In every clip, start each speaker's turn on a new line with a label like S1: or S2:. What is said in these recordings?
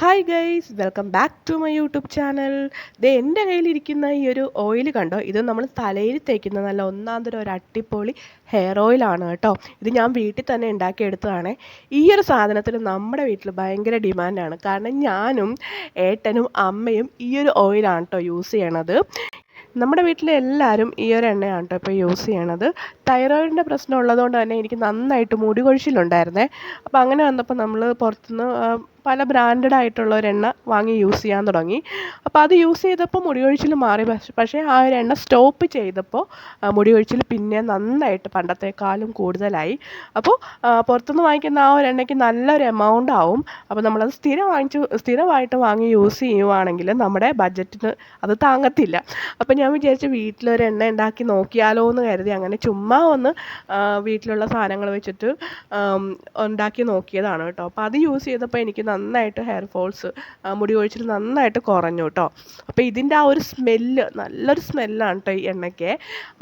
S1: Hi guys, welcome back to my YouTube channel. എൻ്റെ കയ്യിലിരിക്കുന്ന ഈ ഒരു ഓയിൽ കണ്ടോ, ഇത് നമ്മൾ തലയിൽ തേക്കുന്ന നല്ല ഒന്നാന്തരം ഒരു അടിപൊളി ഹെയർ ഓയിലാണ് കേട്ടോ. ഇത് ഞാൻ വീട്ടിൽ തന്നെ ഉണ്ടാക്കിയെടുത്തതാണ്. ഈ ഒരു സാധനത്തിന് നമ്മുടെ വീട്ടിൽ ഭയങ്കര ഡിമാൻഡാണ്. കാരണം ഞാനും ഏട്ടനും അമ്മയും ഈ ഒരു ഓയിലാണ് കേട്ടോ യൂസ് ചെയ്യണത്. നമ്മുടെ വീട്ടിലെ എല്ലാവരും ഈ ഒരു എണ്ണയാണ് കേട്ടോ ഇപ്പോൾ യൂസ് ചെയ്യണത്. തൈറോയിഡിൻ്റെ പ്രശ്നം ഉള്ളതുകൊണ്ട് തന്നെ എനിക്ക് നന്നായിട്ട് മുടി കൊഴിച്ചിലുണ്ടായിരുന്നേ. അപ്പോൾ അങ്ങനെ വന്നപ്പോൾ നമ്മൾ പുറത്തുനിന്ന് പല ബ്രാൻഡഡ് ആയിട്ടുള്ള ഒരു എണ്ണ വാങ്ങി യൂസ് ചെയ്യാൻ തുടങ്ങി. അപ്പോൾ അത് യൂസ് ചെയ്തപ്പോൾ മുടി കൊഴിച്ചിൽ മാറി. പക്ഷേ ആ ഒരു എണ്ണ സ്റ്റോപ്പ് ചെയ്തപ്പോൾ മുടി കൊഴിച്ചിൽ പിന്നെ നന്നായിട്ട് പണ്ടത്തെക്കാളും കൂടുതലായി. അപ്പോൾ പുറത്തുനിന്ന് വാങ്ങിക്കുന്ന ആ ഒരു എണ്ണയ്ക്ക് നല്ലൊരു എമൗണ്ട് ആവും. അപ്പോൾ നമ്മളത് സ്ഥിരമായിട്ട് വാങ്ങി യൂസ് ചെയ്യുവാണെങ്കിൽ നമ്മുടെ ബഡ്ജറ്റിന് അത് താങ്ങത്തില്ല. അപ്പോൾ ഞാൻ വിചാരിച്ചു വീട്ടിലൊരു എണ്ണ ഉണ്ടാക്കി നോക്കിയാലോ എന്ന് കരുതി അങ്ങനെ ചുമ്മാ ഒന്ന് വീട്ടിലുള്ള സാധനങ്ങൾ വെച്ചിട്ട് ഉണ്ടാക്കി നോക്കിയതാണ് കേട്ടോ. അപ്പോൾ അത് യൂസ് ചെയ്തപ്പോൾ എനിക്ക് നന്നായിട്ട് ഹെയർ ഫോൾസ്, മുടി കൊഴിച്ചിൽ നന്നായിട്ട് കുറഞ്ഞു കേട്ടോ. അപ്പോൾ ഇതിൻ്റെ ആ ഒരു സ്മെല്ല്, നല്ലൊരു സ്മെല്ലാണ് കേട്ടോ ഈ എണ്ണയ്ക്ക്.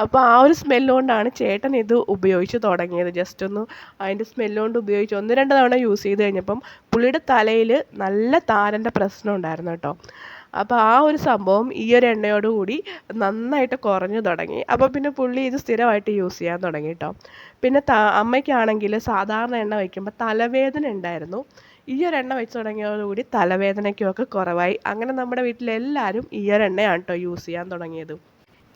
S1: അപ്പോൾ ആ ഒരു സ്മെല്ല് കൊണ്ടാണ് ചേട്ടൻ ഇത് ഉപയോഗിച്ച് തുടങ്ങിയത്. ജസ്റ്റ് ഒന്ന് അതിൻ്റെ സ്മെല്ല് കൊണ്ട് ഉപയോഗിച്ച് 1-2 തവണ യൂസ് ചെയ്ത് കഴിഞ്ഞപ്പം പുള്ളിയുടെ തലയിൽ നല്ല താരൻ്റെ പ്രശ്നം ഉണ്ടായിരുന്നു കേട്ടോ. അപ്പോൾ ആ ഒരു സംഭവം ഈ ഒരു എണ്ണയോടുകൂടി നന്നായിട്ട് കുറഞ്ഞു തുടങ്ങി. അപ്പോൾ പിന്നെ പുള്ളി ഇത് സ്ഥിരമായിട്ട് യൂസ് ചെയ്യാൻ തുടങ്ങി കേട്ടോ. പിന്നെ അമ്മയ്ക്കാണെങ്കിൽ സാധാരണ എണ്ണ വയ്ക്കുമ്പോൾ തലവേദന ഉണ്ടായിരുന്നു. ഈ ഒരു എണ്ണ വെച്ച് തുടങ്ങിയതോടുകൂടി തലവേദനയ്ക്കുമൊക്കെ കുറവായി. അങ്ങനെ നമ്മുടെ വീട്ടിലെല്ലാവരും ഈ ഒരു എണ്ണയാണ് കേട്ടോ യൂസ് ചെയ്യാൻ തുടങ്ങിയത്.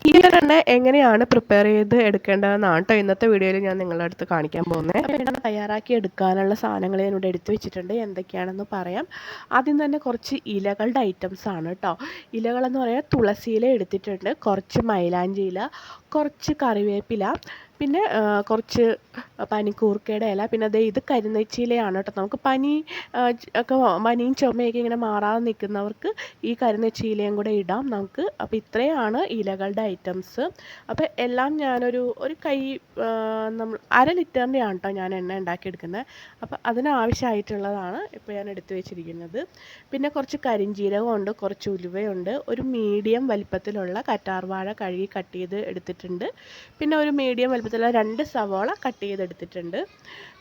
S1: ഈ ഒരു എണ്ണ എങ്ങനെയാണ് പ്രിപ്പയർ ചെയ്ത് എടുക്കേണ്ടതെന്നാണ് കേട്ടോ ഇന്നത്തെ വീഡിയോയിൽ ഞാൻ നിങ്ങളുടെ അടുത്ത് കാണിക്കാൻ പോകുന്നത്. അപ്പോൾ എണ്ണ തയ്യാറാക്കി എടുക്കാനുള്ള സാധനങ്ങൾ ഞാൻ ഇവിടെ എടുത്തു വെച്ചിട്ടുണ്ട്. എന്തൊക്കെയാണെന്ന് പറയാം. ആദ്യം തന്നെ കുറച്ച് ഇലകളുടെ ഐറ്റംസ് ആണ് കേട്ടോ. ഇലകളെന്ന് പറയാൻ തുളസിയില എടുത്തിട്ടുണ്ട്, കുറച്ച് മൈലാഞ്ചി ഇല, കുറച്ച് കറിവേപ്പില, പിന്നെ കുറച്ച് പനിക്കൂർക്കയുടെ ഇല, പിന്നെ ദേ ഇത് കരിനെച്ചിയിലയാണ് കേട്ടോ. നമുക്ക് പനിയും ചുമയൊക്കെ ഇങ്ങനെ മാറാതെ നിൽക്കുന്നവർക്ക് ഈ കരിനെച്ചിയിലയും കൂടെ ഇടാം നമുക്ക്. അപ്പോൾ ഇത്രയാണ് ഇലകളുടെ ഐറ്റംസ്. അപ്പോൾ എല്ലാം ഞാനൊരു കൈ, നമ്മൾ 1/2 ലിറ്ററിൻ്റെ ആണ് കേട്ടോ ഞാൻ എണ്ണ ഉണ്ടാക്കിയെടുക്കുന്നത്. അപ്പോൾ അതിനാവശ്യമായിട്ടുള്ളതാണ് ഇപ്പോൾ ഞാൻ എടുത്തു വെച്ചിരിക്കുന്നത്. പിന്നെ കുറച്ച് കരിഞ്ജീരകമുണ്ട്, കുറച്ച് ഉലുവയുണ്ട്, ഒരു മീഡിയം വലിപ്പത്തിലുള്ള കറ്റാർവാഴ കഴുകി കട്ട് ചെയ്ത് എടുത്തിട്ടുണ്ട്, പിന്നെ ഒരു മീഡിയം വലിപ്പത്തിലുള്ള 2 സവാള കട്ട് ചെയ്തെടുത്തിട്ടുണ്ട്,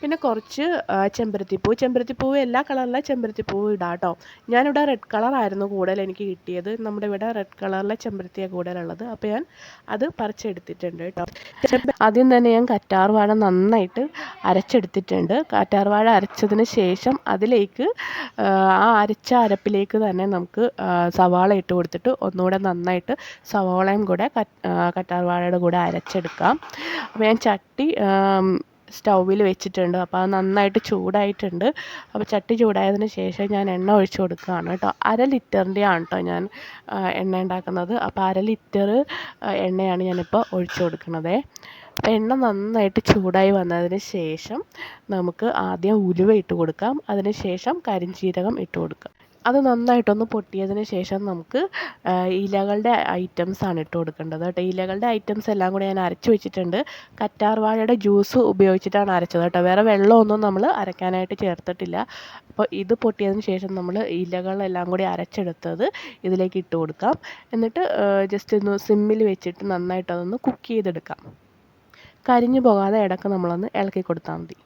S1: പിന്നെ കുറച്ച് ചെമ്പരത്തിപ്പൂവ് എല്ലാ കളറിലെ ചെമ്പരത്തിപ്പൂവ് ഇടാം കേട്ടോ. ഞാനിവിടെ റെഡ് കളറായിരുന്നു കൂടുതൽ എനിക്ക് കിട്ടിയത്. നമ്മുടെ ഇവിടെ റെഡ് കളറിലെ ചെമ്പരത്തിയാണ് കൂടുതലുള്ളത്. അപ്പോൾ ഞാൻ അത് പറിച്ചെടുത്തിട്ടുണ്ട് കേട്ടോ. ആദ്യം തന്നെ ഞാൻ കറ്റാർവാഴ നന്നായിട്ട് അരച്ചെടുത്തിട്ടുണ്ട്. കറ്റാർവാഴ അരച്ചതിന് ശേഷം അതിലേക്ക് ആ അരച്ച അരപ്പിലേക്ക് തന്നെ നമുക്ക് സവാള ഇട്ട് കൊടുത്തിട്ട് ഒന്നുകൂടെ നന്നായിട്ട് സവാളയും കൂടെ കറ്റാർവാഴയുടെ കൂടെ അരച്ചെടുക്കാം. അപ്പോൾ ഞാൻ ചട്ടി സ്റ്റൗവിൽ വെച്ചിട്ടുണ്ട്. അപ്പോൾ അത് നന്നായിട്ട് ചൂടായിട്ടുണ്ട്. അപ്പോൾ ചട്ടി ചൂടായതിന് ശേഷം ഞാൻ എണ്ണ ഒഴിച്ച് കൊടുക്കുകയാണ് കേട്ടോ. 1/2 ലിറ്ററിൻ്റെ ആണ് കേട്ടോ ഞാൻ എണ്ണ ഉണ്ടാക്കുന്നത്. അപ്പോൾ 1/2 ലിറ്റർ എണ്ണയാണ് ഞാനിപ്പോൾ ഒഴിച്ച് കൊടുക്കുന്നത്. അപ്പോൾ എണ്ണ നന്നായിട്ട് ചൂടായി വന്നതിന് ശേഷം നമുക്ക് ആദ്യം ഉലുവ ഇട്ട് കൊടുക്കാം, അതിന് ശേഷം കരിഞ്ജീരകം ഇട്ട് കൊടുക്കാം. അത് നന്നായിട്ടൊന്ന് പൊട്ടിയതിന് ശേഷം നമുക്ക് ഇലകളുടെ ഐറ്റംസാണ് ഇട്ട് കൊടുക്കേണ്ടത് കേട്ടോ. ഇലകളുടെ ഐറ്റംസ് എല്ലാം കൂടി ഞാൻ അരച്ച് വെച്ചിട്ടുണ്ട്. കറ്റാർവാഴയുടെ ജ്യൂസ് ഉപയോഗിച്ചിട്ടാണ് അരച്ചത് കേട്ടോ. വേറെ വെള്ളമൊന്നും നമ്മൾ അരയ്ക്കാനായിട്ട് ചേർത്തിട്ടില്ല. അപ്പോൾ ഇത് പൊട്ടിയതിന് ശേഷം നമ്മൾ ഇലകളെല്ലാം കൂടി അരച്ചെടുത്തത് ഇതിലേക്ക് ഇട്ട് കൊടുക്കാം. എന്നിട്ട് ജസ്റ്റ് ഒന്ന് സിമ്മിൽ വെച്ചിട്ട് നന്നായിട്ട് അതൊന്ന് കുക്ക് ചെയ്തെടുക്കാം. കരിഞ്ഞു പോകാതെ ഇടയ്ക്ക് നമ്മളൊന്ന് ഇളക്കി കൊടുത്താൽ മതി.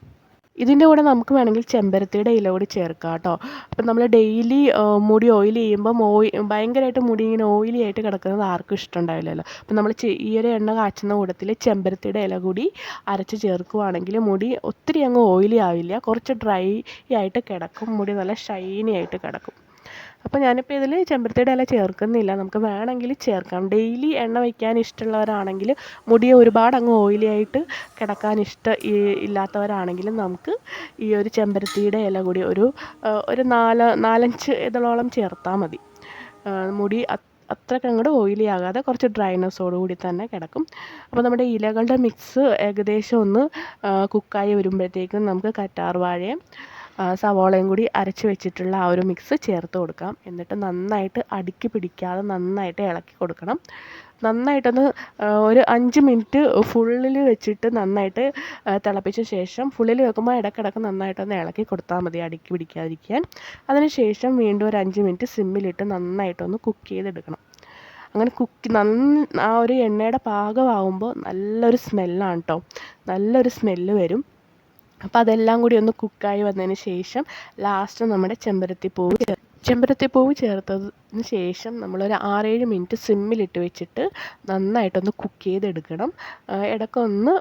S1: ഇതിൻ്റെ കൂടെ നമുക്ക് വേണമെങ്കിൽ ചെമ്പരത്തിയുടെ ഇല കൂടി ചേർക്കാം കേട്ടോ. അപ്പം നമ്മൾ ഡെയിലി മുടി ഓയിൽ ചെയ്യുമ്പം ഭയങ്കരമായിട്ട് മുടി ഇങ്ങനെ ഓയിലി ആയിട്ട് കിടക്കുന്നത് ആർക്കും ഇഷ്ടമുണ്ടാവില്ലല്ലോ. അപ്പം നമ്മൾ ഈ ഒരു എണ്ണ കാച്ചുന്ന കൂട്ടത്തിൽ ചെമ്പരത്തിയുടെ ഇല കൂടി അരച്ച് ചേർക്കുവാണെങ്കിൽ മുടി ഒത്തിരി അങ്ങ് ഓയിലി ആവില്ല, കുറച്ച് ഡ്രൈ ആയിട്ട് കിടക്കും, മുടി നല്ല ഷൈനി ആയിട്ട് കിടക്കും. അപ്പോൾ ഞാനിപ്പോൾ ഇതിൽ ചെമ്പരത്തിയുടെ ഇല ചേർക്കുന്നില്ല, നമുക്ക് വേണമെങ്കിൽ ചേർക്കാം. ഡെയിലി എണ്ണ വയ്ക്കാൻ ഇഷ്ടമുള്ളവരാണെങ്കിൽ, മുടി ഒരുപാട് അങ്ങ് ഓയിലി ആയിട്ട് കിടക്കാൻ ഇല്ലാത്തവരാണെങ്കിൽ നമുക്ക് ഈ ഒരു ചെമ്പരത്തിയുടെ ഇല കൂടി ഒരു 4-5 ഇതളോളം ചേർത്താൽ മതി. മുടി അത്രയ്ക്ക് അങ്ങോട്ട് ഓയിലി ആകാതെ കുറച്ച് ഡ്രൈനെസ്സോടുകൂടി തന്നെ കിടക്കും. അപ്പോൾ നമ്മുടെ ഇലകളുടെ മിക്സ് ഏകദേശം ഒന്ന് കുക്കായി വരുമ്പോഴത്തേക്കും നമുക്ക് കറ്റാർവാഴയും സവാളയും കൂടി അരച്ച് വെച്ചിട്ടുള്ള ആ ഒരു മിക്സ് ചേർത്ത് കൊടുക്കാം. എന്നിട്ട് നന്നായിട്ട് അടുക്കി പിടിക്കാതെ നന്നായിട്ട് ഇളക്കി കൊടുക്കണം. നന്നായിട്ടൊന്ന് ഒരു 5 മിനിറ്റ് ഫുള്ളിൽ വെച്ചിട്ട് നന്നായിട്ട് തിളപ്പിച്ച ശേഷം, ഫുള്ളിൽ വെക്കുമ്പോൾ ഇടയ്ക്കിടയ്ക്ക് നന്നായിട്ടൊന്ന് ഇളക്കി കൊടുത്താൽ മതി അടുക്കി പിടിക്കാതിരിക്കാൻ. അതിന് ശേഷം വീണ്ടും ഒരു 5 മിനിറ്റ് സിമ്മിലിട്ട് നന്നായിട്ടൊന്ന് കുക്ക് ചെയ്തെടുക്കണം. അങ്ങനെ ആ ഒരു എണ്ണയുടെ പാകമാകുമ്പോൾ നല്ലൊരു സ്മെല്ലാണ് കേട്ടോ, നല്ലൊരു സ്മെല്ല് വരും. അപ്പോൾ അതെല്ലാം കൂടി ഒന്ന് കുക്കായി വന്നതിന് ശേഷം ലാസ്റ്റ് നമ്മുടെ ചെമ്പരത്തിപ്പൂവ് ചെമ്പരത്തിപ്പൂവ് ചേർത്തതിന് ശേഷം നമ്മളൊരു 6-7 മിനിറ്റ് സിമ്മിലിട്ട് വെച്ചിട്ട് നന്നായിട്ടൊന്ന് കുക്ക് ചെയ്തെടുക്കണം. ഇടയ്ക്കൊന്ന്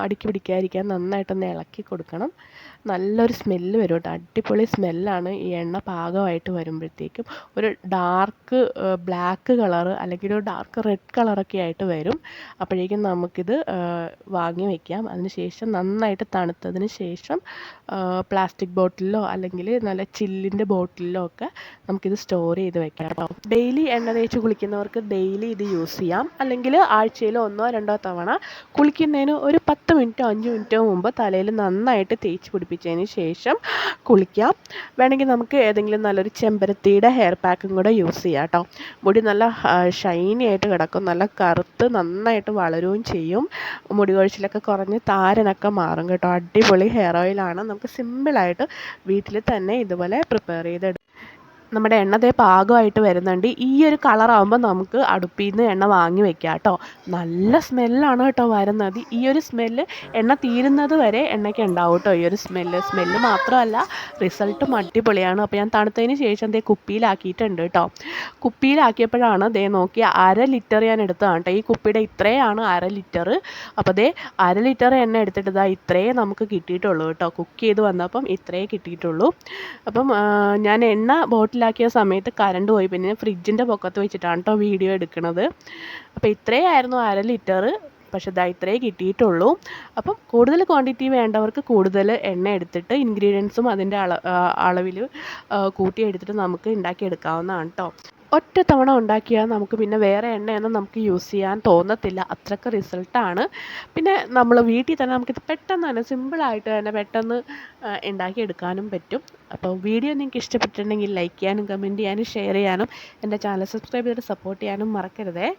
S1: അടുക്കി പിടിക്കാതിരിക്കാൻ നന്നായിട്ടൊന്ന് ഇളക്കി കൊടുക്കണം. നല്ലൊരു സ്മെല്ല് വരും കേട്ടോ. അടിപൊളി സ്മെല്ലാണ് ഈ എണ്ണ പാകമായിട്ട് വരുമ്പോഴത്തേക്കും. ഒരു ഡാർക്ക് ബ്ലാക്ക് കളറ് അല്ലെങ്കിൽ ഒരു ഡാർക്ക് റെഡ് കളറൊക്കെ ആയിട്ട് വരും. അപ്പോഴേക്കും നമുക്കിത് വാങ്ങി വയ്ക്കാം. അതിന് ശേഷം നന്നായിട്ട് തണുത്തതിന് ശേഷം പ്ലാസ്റ്റിക് ബോട്ടിലിലോ അല്ലെങ്കിൽ നല്ല ചില്ലിൻ്റെ ബോട്ടിലിലോ ഒക്കെ നമുക്കിത് സ്റ്റോർ ചെയ്ത് വെക്കാം കേട്ടോ. ഡെയിലി എണ്ണ തേച്ച് കുളിക്കുന്നവർക്ക് ഡെയിലി ഇത് യൂസ് ചെയ്യാം. അല്ലെങ്കിൽ ആഴ്ചയിൽ 1-2 തവണ കുളിക്കുന്നതിന് ഒരു 10 മിനിറ്റോ 5 മിനിറ്റോ മുമ്പ് തലയിൽ നന്നായിട്ട് തേച്ച് പിടിപ്പിച്ചതിന് ശേഷം കുളിക്കാം. വേണമെങ്കിൽ നമുക്ക് ഏതെങ്കിലും നല്ലൊരു ചെമ്പരത്തിയുടെ ഹെയർ പാക്കും കൂടെ യൂസ് ചെയ്യാം കേട്ടോ. മുടി നല്ല ഷൈനി ആയിട്ട് കിടക്കും. നല്ല കറുത്ത് നന്നായിട്ട് വളരുകയും ചെയ്യും. മുടി കൊഴിച്ചിലൊക്കെ കുറഞ്ഞ് താരനൊക്കെ മാറും കേട്ടോ. അടിപൊളി ഹെയർ ഓയിലാണ്. നമുക്ക് സിമ്പിളായിട്ട് വീട്ടിൽ തന്നെ ഇതുപോലെ പ്രിപ്പയർ ചെയ്തെടുക്കാം. നമ്മുടെ എണ്ണ ദേ പാകമായിട്ട് വരുന്നുണ്ട്. ഈ ഒരു കളറാകുമ്പോൾ നമുക്ക് അടുപ്പിൽ നിന്ന് എണ്ണ വാങ്ങി വെക്കാം കേട്ടോ. നല്ല സ്മെല്ലാണ് കേട്ടോ വരുന്നത്. ഈ ഒരു സ്മെല്ല് എണ്ണ തീരുന്നത് വരെ എണ്ണയ്ക്ക് ഉണ്ടാവും കേട്ടോ. ഈ ഒരു സ്മെല്ല് മാത്രമല്ല റിസൾട്ടും അടിപൊളിയാണ്. അപ്പോൾ ഞാൻ തണുത്തതിന് ശേഷം ദേ കുപ്പിയിലാക്കിയിട്ടുണ്ട് കേട്ടോ. കുപ്പിയിലാക്കിയപ്പോഴാണ് ദേ നോക്കി 1/2 ലിറ്റർ ഞാൻ എടുത്തതാണ് കേട്ടോ. ഈ കുപ്പിയുടെ ഇത്രയാണ് 1/2 ലിറ്റർ. അപ്പോൾ ദേ 1/2 ലിറ്റർ എണ്ണ എടുത്തിട്ട് ഇതാ ഇത്രയേ നമുക്ക് കിട്ടിയിട്ടുള്ളൂ കേട്ടോ. കുക്ക് ചെയ്ത് വന്നപ്പം ഇത്രയേ കിട്ടിയിട്ടുള്ളൂ. അപ്പം ഞാൻ എണ്ണ ബോട്ടിലാക്കിയ സമയത്ത് കറണ്ട് പോയി. പിന്നെ ഫ്രിഡ്ജിൻ്റെ പൊക്കത്ത് വെച്ചിട്ടാണ് കേട്ടോ വീഡിയോ എടുക്കുന്നത്. അപ്പോൾ ഇത്രയായിരുന്നു 1/2 ലിറ്റർ. പക്ഷേ ഇതാ ഇത്രയേ കിട്ടിയിട്ടുള്ളൂ. അപ്പം കൂടുതൽ ക്വാണ്ടിറ്റി വേണ്ടവർക്ക് കൂടുതൽ എണ്ണ എടുത്തിട്ട് ഇൻഗ്രീഡിയൻസും അതിൻ്റെ അളവിൽ കൂട്ടിയെടുത്തിട്ട് നമുക്ക് ഉണ്ടാക്കിയെടുക്കാവുന്നതാണ് കേട്ടോ. ഒറ്റ തവണ ഉണ്ടാക്കിയാൽ നമുക്ക് പിന്നെ വേറെ എണ്ണയൊന്നും നമുക്ക് യൂസ് ചെയ്യാൻ തോന്നത്തില്ല. അത്രയ്ക്ക് റിസൾട്ടാണ്. പിന്നെ നമ്മൾ വീട്ടിൽ തന്നെ നമുക്കിത് പെട്ടെന്ന് തന്നെ സിമ്പിളായിട്ട് തന്നെ പെട്ടെന്ന് ഉണ്ടാക്കിയെടുക്കാനും പറ്റും. അപ്പോൾ വീഡിയോ നിങ്ങൾക്ക് ഇഷ്ടപ്പെട്ടിട്ടുണ്ടെങ്കിൽ ലൈക്ക് ചെയ്യാനും കമൻറ്റ് ചെയ്യാനും ഷെയർ ചെയ്യാനും എൻ്റെ ചാനൽ സബ്സ്ക്രൈബ് ചെയ്തിട്ട് സപ്പോർട്ട് ചെയ്യാനും മറക്കരുതേ.